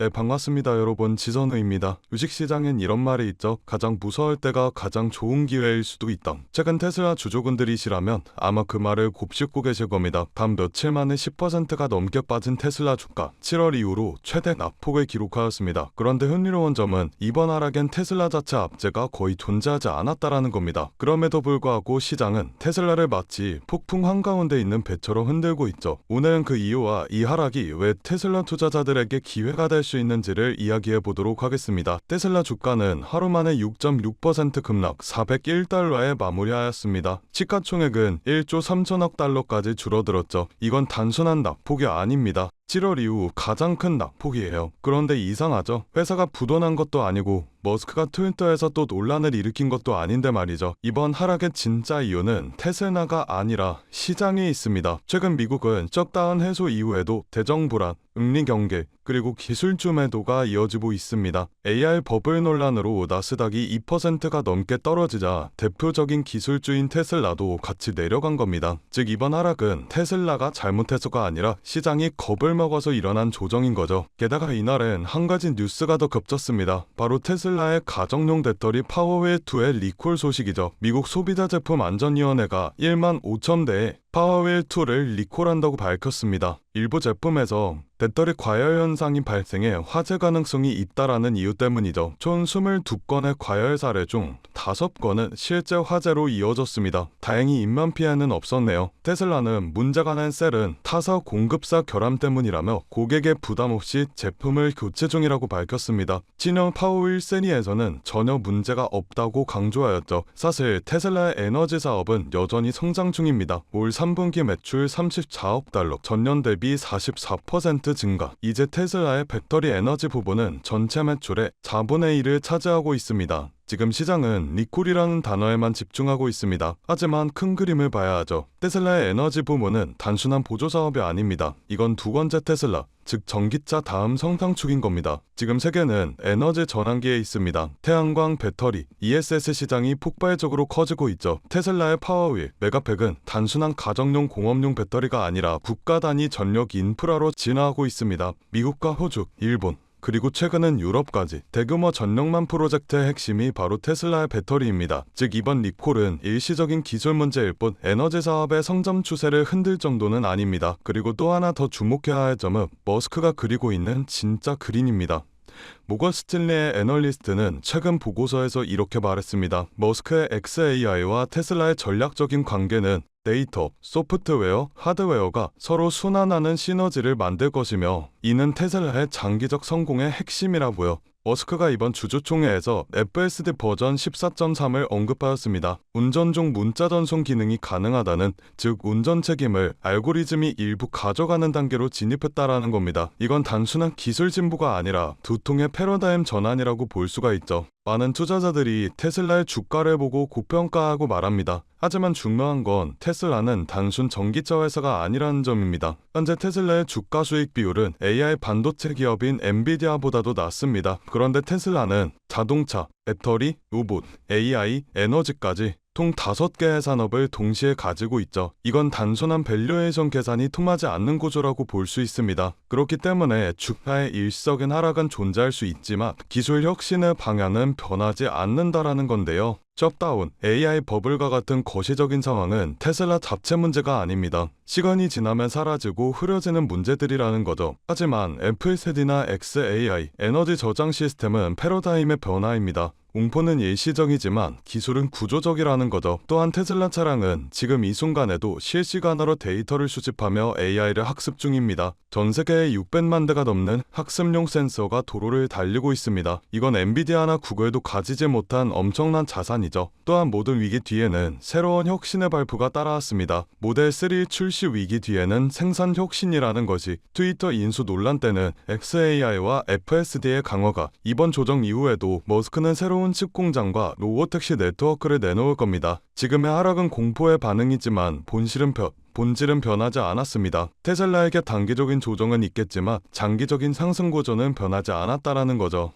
네, 반갑습니다. 여러분. 지선우입니다. 주식시장엔 이런 말이 있죠. 가장 무서울 때가 가장 좋은 기회일 수도 있다. 최근 테슬라 주주분들이시라면 아마 그 말을 곱씹고 계실 겁니다. 단 며칠 만에 10%가 넘게 빠진 테슬라 주가 7월 이후로 최대 낙폭을 기록하였습니다. 그런데 흥미로운 점은 이번 하락엔 테슬라 자체 압제가 거의 존재하지 않았다라는 겁니다. 그럼에도 불구하고 시장은 테슬라를 마치 폭풍 한가운데 있는 배처럼 흔들고 있죠. 오늘은 그 이유와 이 하락이 왜 테슬라 투자자들에게 기회가 될 수 있는지를 이야기해 보도록 하겠습니다. 테슬라 주가는 하루 만에 6.6% 급락 401달러에 마무리하였습니다. 시가총액은 1조 3천억 달러까지 줄어들었죠. 이건 단순한 낙폭이 아닙니다. 7월 이후 가장 큰 낙폭이에요. 그런데 이상하죠? 회사가 부도난 것도 아니고 머스크가 트위터에서 또 논란을 일으킨 것도 아닌데 말이죠. 이번 하락의 진짜 이유는 테슬라가 아니라 시장에 있습니다. 최근 미국은 셧다운 해소 이후에도 대정 불안, 금리 경계, 그리고 기술 주매도가 이어지고 있습니다. AI 버블 논란으로 나스닥이 2%가 넘게 떨어지자 대표적인 기술주인 테슬라도 같이 내려간 겁니다. 즉 이번 하락은 테슬라가 잘못해서가 아니라 시장이 겁을 먹어서 일어난 조정인 거죠. 게다가 이날엔 한 가지 뉴스가 더 겹쳤습니다. 바로 테슬라의 가정용 배터리 파워웨일2의 리콜 소식이죠. 미국 소비자제품안전위원회가 1만 5천 대의 파워웨일2를 리콜한다고 밝혔습니다. 일부 제품에서 배터리 과열 현상이 발생해 화재 가능성이 있다라는 이유 때문이죠. 총 22건의 과열 사례 중 5건은 실제 화재로 이어졌습니다. 다행히 인명 피해는 없었네요. 테슬라는 문제가 난 셀은 타사 공급사 결함 때문이라며 고객의 부담 없이 제품을 교체 중이라고 밝혔습니다. 친형 파워웨일 세리에서는 전혀 문제가 없다고 강조하였죠. 사실 테슬라의 에너지 사업은 여전히 성장 중입니다. 올 3분기 매출 34억 달러, 전년 대비 44% 증가. 이제 테슬라의 배터리 에너지 부분은 전체 매출의 4분의 1을 차지하고 있습니다. 지금 시장은 리콜이라는 단어에만 집중하고 있습니다. 하지만 큰 그림을 봐야 하죠. 테슬라의 에너지 부문은 단순한 보조 사업이 아닙니다. 이건 두 번째 테슬라, 즉 전기차 다음 성장축인 겁니다. 지금 세계는 에너지 전환기에 있습니다. 태양광, 배터리, ESS 시장이 폭발적으로 커지고 있죠. 테슬라의 파워윌, 메가팩은 단순한 가정용 공업용 배터리가 아니라 국가 단위 전력 인프라로 진화하고 있습니다. 미국과 호주, 일본, 그리고 최근은 유럽까지 대규모 전력망 프로젝트의 핵심이 바로 테슬라의 배터리입니다. 즉 이번 리콜은 일시적인 기술 문제일 뿐 에너지 사업의 성장 추세를 흔들 정도는 아닙니다. 그리고 또 하나 더 주목해야 할 점은 머스크가 그리고 있는 진짜 그림입니다. 모건 스탠리의 애널리스트는 최근 보고서에서 이렇게 말했습니다. 머스크의 xAI와 테슬라의 전략적인 관계는 데이터, 소프트웨어, 하드웨어가 서로 순환하는 시너지를 만들 것이며 이는 테슬라의 장기적 성공의 핵심이라고요. 머스크가 이번 주주총회에서 FSD 버전 14.3을 언급하였습니다. 운전 중 문자 전송 기능이 가능하다는, 즉 운전 책임을 알고리즘이 일부 가져가는 단계로 진입했다라는 겁니다. 이건 단순한 기술 진보가 아니라 두통의 패러다임 전환이라고 볼 수가 있죠. 많은 투자자들이 테슬라의 주가를 보고 고평가하고 말합니다. 하지만 중요한 건 테슬라는 단순 전기차 회사가 아니라는 점입니다. 현재 테슬라의 주가 수익 비율은 AI 반도체 기업인 엔비디아보다도 낮습니다. 그런데 테슬라는 자동차, 배터리, 로봇, AI, 에너지까지 총 5개의 산업을 동시에 가지고 있죠. 이건 단순한 밸류에이션 계산이 통하지 않는 구조라고 볼 수 있습니다. 그렇기 때문에 주가의 일시적인 하락은 존재할 수 있지만 기술 혁신의 방향은 변하지 않는다라는 건데요. 셧다운, AI 버블과 같은 거시적인 상황은 테슬라 자체 문제가 아닙니다. 시간이 지나면 사라지고 흐려지는 문제들이라는 거죠. 하지만 FSD나 xAI, 에너지 저장 시스템은 패러다임의 변화입니다. 공포는 일시적이지만 기술은 구조적이라는 거죠. 또한 테슬라 차량은 지금 이 순간에도 실시간으로 데이터를 수집하며 AI를 학습 중입니다. 전 세계에 600만 대가 넘는 학습용 센서가 도로를 달리고 있습니다. 이건 엔비디아나 구글도 가지지 못한 엄청난 자산이죠. 또한 모든 위기 뒤에는 새로운 혁신의 발표가 따라왔습니다. 모델 3 출시 위기 뒤에는 생산 혁신이라는 것이, 트위터 인수 논란 때는 xAI와 FSD의 강화가, 이번 조정 이후에도 머스크는 새로운 칩 공장과 로보택시 네트워크를 내놓을 겁니다. 지금의 하락은 공포의 반응이지만 본질은 변하지 않았습니다. 테슬라에게 단기적인 조정은 있겠지만 장기적인 상승 구조는 변하지 않았다라는 거죠.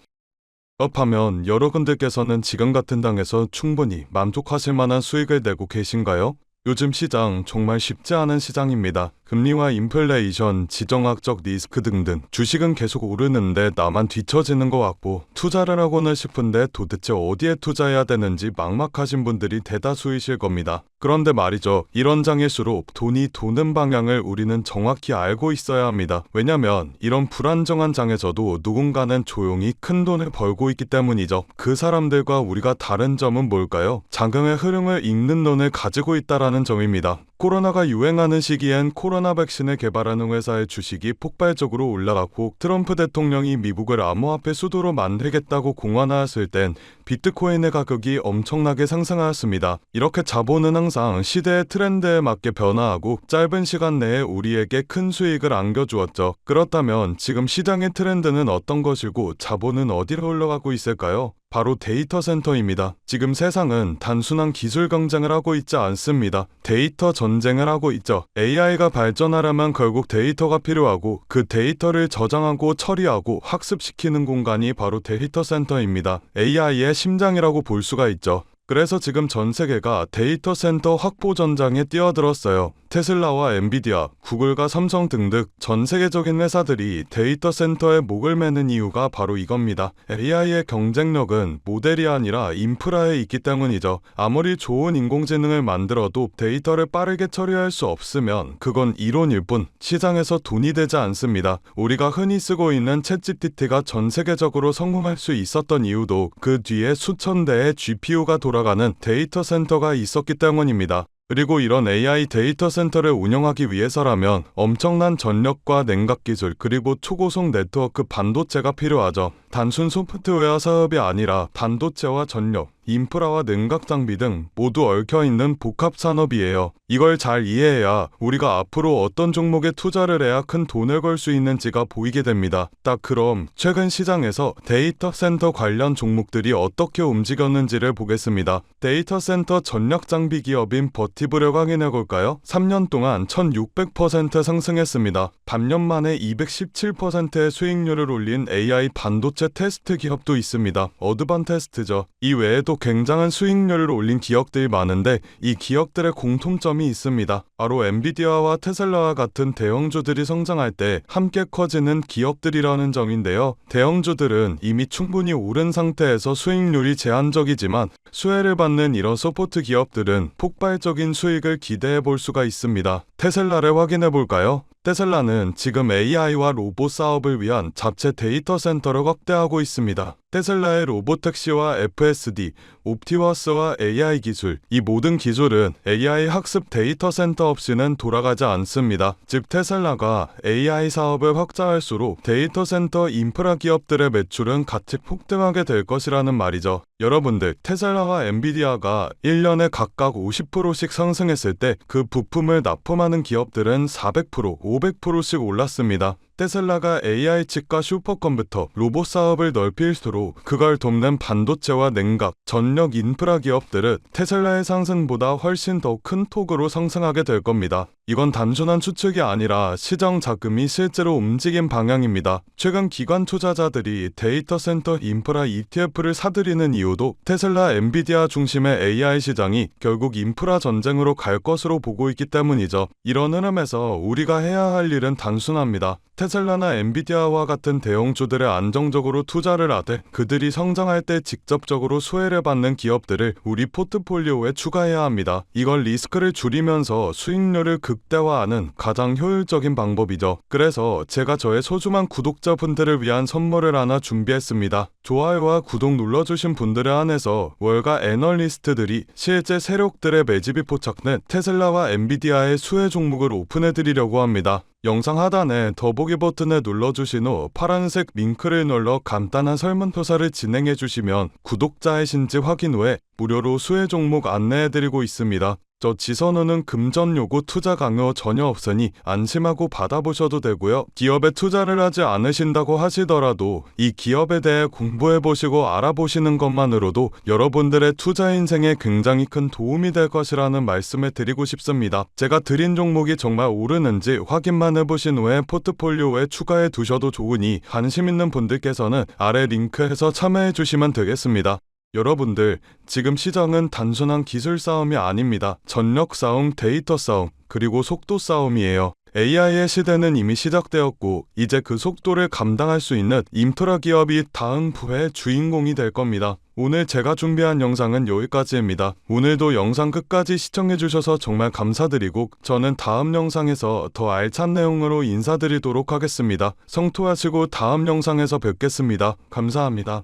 그렇다면 여러분들께서는 지금 같은 당에서 충분히 만족하실 만한 수익을 내고 계신가요? 요즘 시장 정말 쉽지 않은 시장입니다. 금리와 인플레이션, 지정학적 리스크 등등 주식은 계속 오르는데 나만 뒤처지는 것 같고 투자를 하고는 싶은데 도대체 어디에 투자해야 되는지 막막하신 분들이 대다수이실 겁니다. 그런데 말이죠. 이런 장일수록 돈이 도는 방향을 우리는 정확히 알고 있어야 합니다. 왜냐면 이런 불안정한 장에서도 누군가는 조용히 큰 돈을 벌고 있기 때문이죠. 그 사람들과 우리가 다른 점은 뭘까요? 장경의 흐름을 읽는 눈을 가지고 있다라는 점입니다. 코로나가 유행하는 시기엔 코로나 백신을 개발하는 회사의 주식이 폭발적으로 올라갔고 트럼프 대통령이 미국을 암호화폐 수도로 만들겠다고 공언하였을 땐 비트코인의 가격이 엄청나게 상승하였습니다. 이렇게 자본은 항상 시대의 트렌드에 맞게 변화하고 짧은 시간 내에 우리에게 큰 수익을 안겨주었죠. 그렇다면 지금 시장의 트렌드는 어떤 것이고 자본은 어디로 흘러가고 있을까요? 바로 데이터 센터입니다. 지금 세상은 단순한 기술 경쟁을 하고 있지 않습니다. 데이터 전쟁을 하고 있죠. AI가 발전하려면 결국 데이터가 필요하고 그 데이터를 저장하고 처리하고 학습시키는 공간이 바로 데이터 센터입니다. AI의 심장이라고 볼 수가 있죠. 그래서 지금 전 세계가 데이터 센터 확보 전장에 뛰어들었어요. 테슬라와 엔비디아, 구글과 삼성 등등 전 세계적인 회사들이 데이터 센터에 목을 매는 이유가 바로 이겁니다. AI의 경쟁력은 모델이 아니라 인프라에 있기 때문이죠. 아무리 좋은 인공지능을 만들어도 데이터를 빠르게 처리할 수 없으면 그건 이론일 뿐 시장에서 돈이 되지 않습니다. 우리가 흔히 쓰고 있는 챗GPT가 전 세계적으로 성공할 수 있었던 이유도 그 뒤에 수천 대의 GPU가 돌아가는 데이터 센터가 있었기 때문입니다. 그리고 이런 AI 데이터 센터를 운영하기 위해서라면 엄청난 전력과 냉각 기술 그리고 초고속 네트워크 반도체가 필요하죠. 단순 소프트웨어 사업이 아니라 반도체와 전력, 인프라와 냉각 장비 등 모두 얽혀있는 복합 산업이에요. 이걸 잘 이해해야 우리가 앞으로 어떤 종목에 투자를 해야 큰 돈을 벌 수 있는지가 보이게 됩니다. 딱 그럼 최근 시장에서 데이터 센터 관련 종목들이 어떻게 움직였는지를 보겠습니다. 데이터 센터 전력 장비 기업인 버티브를 확인해 볼까요? 3년 동안 1600% 상승했습니다. 반년 만에 217%의 수익률을 올린 AI 반도체 테스트 기업도 있습니다. 어드반테스트죠. 이 외에도 굉장한 수익률을 올린 기업들이 많은데 이 기업들의 공통점이 있습니다. 바로 엔비디아와 테슬라와 같은 대형주들이 성장할 때 함께 커지는 기업들이라는 점인데요. 대형주들은 이미 충분히 오른 상태에서 수익률이 제한적이지만 수혜를 받는 이런 서포트 기업들은 폭발적인 수익을 기대해 볼 수가 있습니다. 테슬라를 확인해 볼까요? 테슬라는 지금 AI와 로봇 사업을 위한 자체 데이터 센터를 확대하고 있습니다. 테슬라의 로보택시와 FSD, 옵티머스와 AI 기술, 이 모든 기술은 AI 학습 데이터 센터 없이는 돌아가지 않습니다. 즉 테슬라가 AI 사업을 확장할수록 데이터 센터 인프라 기업들의 매출은 같이 폭등하게 될 것이라는 말이죠. 여러분들, 테슬라와 엔비디아가 1년에 각각 50%씩 상승했을 때 그 부품을 납품하는 기업들은 400%, 500%씩 올랐습니다. 테슬라가 AI 칩과 슈퍼컴퓨터, 로봇 사업을 넓힐수록 그걸 돕는 반도체와 냉각, 전력 인프라 기업들은 테슬라의 상승보다 훨씬 더 큰 폭으로 상승하게 될 겁니다. 이건 단순한 추측이 아니라 시장 자금이 실제로 움직인 방향입니다. 최근 기관 투자자들이 데이터 센터 인프라 ETF를 사들이는 이유도 테슬라, 엔비디아 중심의 AI 시장이 결국 인프라 전쟁으로 갈 것으로 보고 있기 때문이죠. 이런 흐름에서 우리가 해야 할 일은 단순합니다. 테슬라나 엔비디아와 같은 대형주들에 안정적으로 투자를 하되 그들이 성장할 때 직접적으로 수혜를 받는 기업들을 우리 포트폴리오에 추가해야 합니다. 이걸 리스크를 줄이면서 수익률을 극대화하는 가장 효율적인 방법이죠. 그래서 제가 저의 소중한 구독자분들을 위한 선물을 하나 준비했습니다. 좋아요와 구독 눌러주신 분들에 한해서 월가 애널리스트들이 실제 세력들의 매집이 포착된 테슬라와 엔비디아의 수혜 종목을 오픈해드리려고 합니다. 영상 하단에 더보기 버튼을 눌러주신 후 파란색 링크를 눌러 간단한 설문조사를 진행해주시면 구독자이신지 확인 후에 무료로 수혜 종목 안내해드리고 있습니다. 저 지선우는 금전 요구 투자 강요 전혀 없으니 안심하고 받아보셔도 되고요. 기업에 투자를 하지 않으신다고 하시더라도 이 기업에 대해 공부해보시고 알아보시는 것만으로도 여러분들의 투자 인생에 굉장히 큰 도움이 될 것이라는 말씀을 드리고 싶습니다. 제가 드린 종목이 정말 오르는지 확인만 해보신 후에 포트폴리오에 추가해 두셔도 좋으니 관심 있는 분들께서는 아래 링크에서 참여해 주시면 되겠습니다. 여러분들, 지금 시장은 단순한 기술 싸움이 아닙니다. 전력 싸움, 데이터 싸움, 그리고 속도 싸움이에요. AI의 시대는 이미 시작되었고 이제 그 속도를 감당할 수 있는 인프라 기업이 다음 부의 주인공이 될 겁니다. 오늘 제가 준비한 영상은 여기까지입니다. 오늘도 영상 끝까지 시청해주셔서 정말 감사드리고 저는 다음 영상에서 더 알찬 내용으로 인사드리도록 하겠습니다. 성토하시고 다음 영상에서 뵙겠습니다. 감사합니다.